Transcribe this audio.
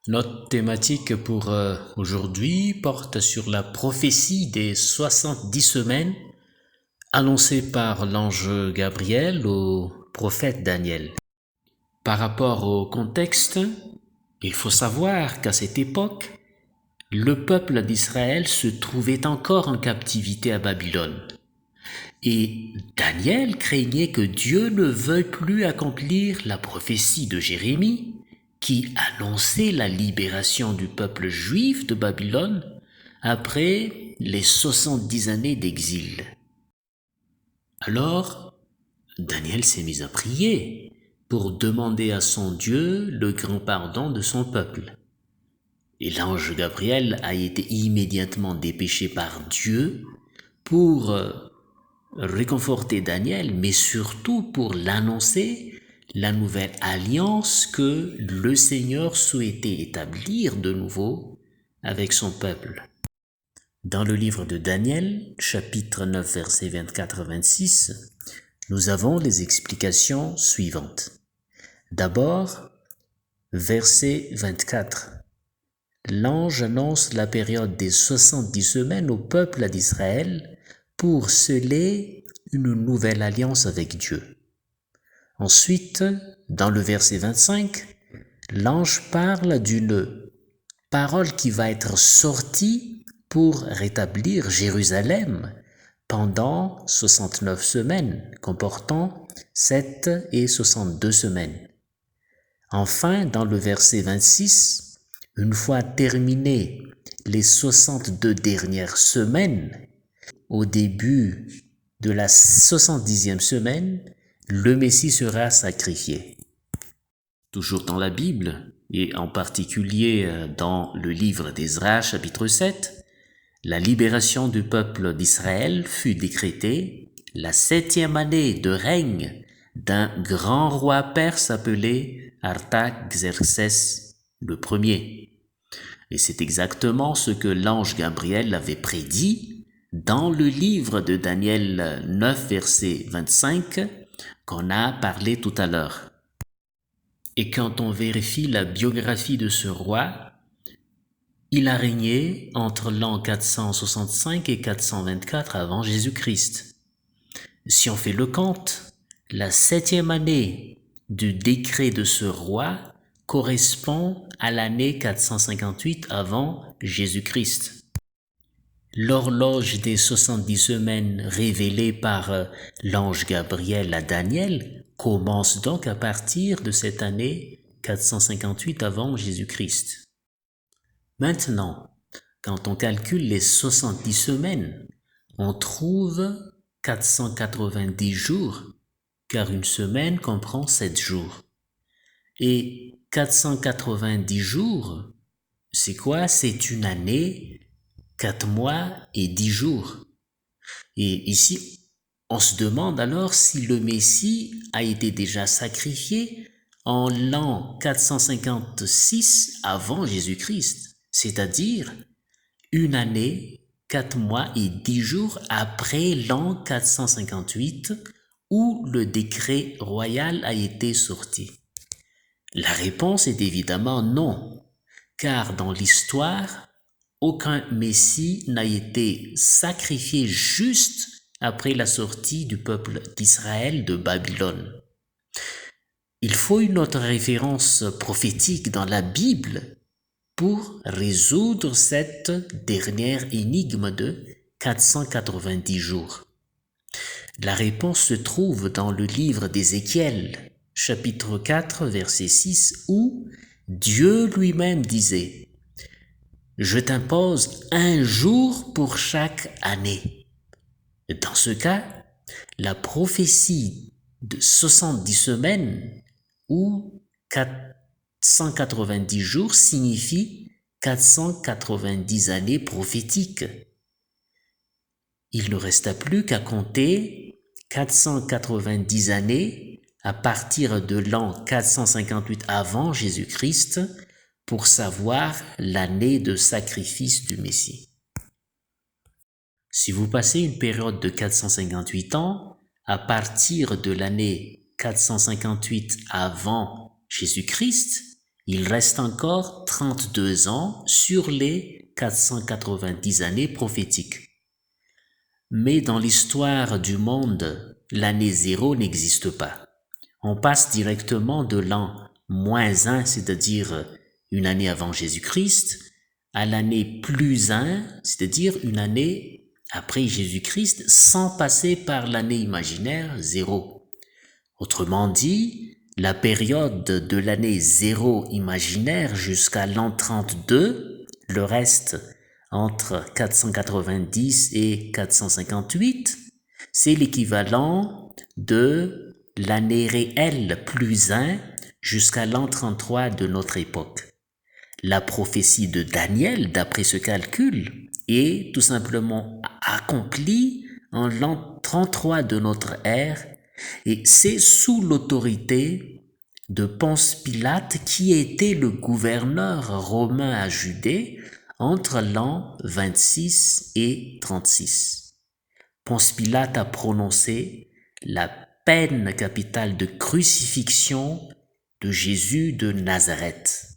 Notre thématique pour aujourd'hui porte sur la prophétie des 70 semaines annoncée par l'ange Gabriel au prophète Daniel. Par rapport au contexte, il faut savoir qu'à cette époque, le peuple d'Israël se trouvait encore en captivité à Babylone. Et Daniel craignait que Dieu ne veuille plus accomplir la prophétie de Jérémie qui annonçait la libération du peuple juif de Babylone après les 70 années d'exil. Alors, Daniel s'est mis à prier pour demander à son Dieu le grand pardon de son peuple. Et l'ange Gabriel a été immédiatement dépêché par Dieu pour réconforter Daniel, mais surtout pour l'annoncer la nouvelle alliance que le Seigneur souhaitait établir de nouveau avec son peuple. Dans le livre de Daniel, chapitre 9, versets 24 à 26, nous avons les explications suivantes. D'abord, verset 24. L'ange annonce la période des 70 semaines au peuple d'Israël pour sceller une nouvelle alliance avec Dieu. Ensuite, dans le verset 25, l'ange parle d'une parole qui va être sortie pour rétablir Jérusalem pendant 69 semaines, comportant 7 et 62 semaines. Enfin, dans le verset 26, une fois terminées les 62 dernières semaines, au début de la 70e semaine, le Messie sera sacrifié. Toujours dans la Bible, et en particulier dans le livre d'Ezra, chapitre 7, la libération du peuple d'Israël fut décrétée la 7e année de règne d'un grand roi perse appelé Artaxerxès le premier. Et c'est exactement ce que l'ange Gabriel avait prédit dans le livre de Daniel 9, verset 25, qu'on a parlé tout à l'heure. Et quand on vérifie la biographie de ce roi, il a régné entre l'an 465 et 424 avant Jésus-Christ. Si on fait le compte, la 7e année du décret de ce roi correspond à l'année 458 avant Jésus-Christ. L'horloge des 70 semaines révélée par l'ange Gabriel à Daniel commence donc à partir de cette année 458 avant Jésus-Christ. Maintenant, quand on calcule les 70 semaines, on trouve 490 jours, car une semaine comprend 7 jours. Et 490 jours, c'est quoi? C'est une année, 4 mois et 10 jours. Et ici, on se demande alors si le Messie a été déjà sacrifié en l'an 456 avant Jésus-Christ, c'est-à-dire une année, 4 mois et 10 jours après l'an 458 où le décret royal a été sorti. La réponse est évidemment non, car dans l'histoire, aucun Messie n'a été sacrifié juste après la sortie du peuple d'Israël de Babylone. Il faut une autre référence prophétique dans la Bible pour résoudre cette dernière énigme de 490 jours. La réponse se trouve dans le livre d'Ézéchiel, chapitre 4, verset 6, où Dieu lui-même disait « Je t'impose un jour pour chaque année ». Dans ce cas, la prophétie de 70 semaines ou 490 jours signifie 490 années prophétiques. Il ne resta plus qu'à compter 490 années à partir de l'an 458 avant Jésus-Christ pour savoir l'année de sacrifice du Messie. Si vous passez une période de 458 ans, à partir de l'année 458 avant Jésus-Christ, Il reste encore 32 ans sur les 490 années prophétiques. Mais dans l'histoire du monde, l'année 0 n'existe pas. On passe directement de l'an -1, c'est-à-dire une année avant Jésus-Christ, à l'année +1, c'est-à-dire une année après Jésus-Christ, sans passer par l'année imaginaire 0. Autrement dit, la période de l'année 0 imaginaire jusqu'à l'an 32, le reste entre 490 et 458, c'est l'équivalent de l'année réelle +1 jusqu'à l'an 33 de notre époque. La prophétie de Daniel, d'après ce calcul, est tout simplement accomplie en l'an 33 de notre ère, et c'est sous l'autorité de Ponce Pilate qui était le gouverneur romain à Judée entre l'an 26 et 36. Ponce Pilate a prononcé la peine capitale de crucifixion de Jésus de Nazareth.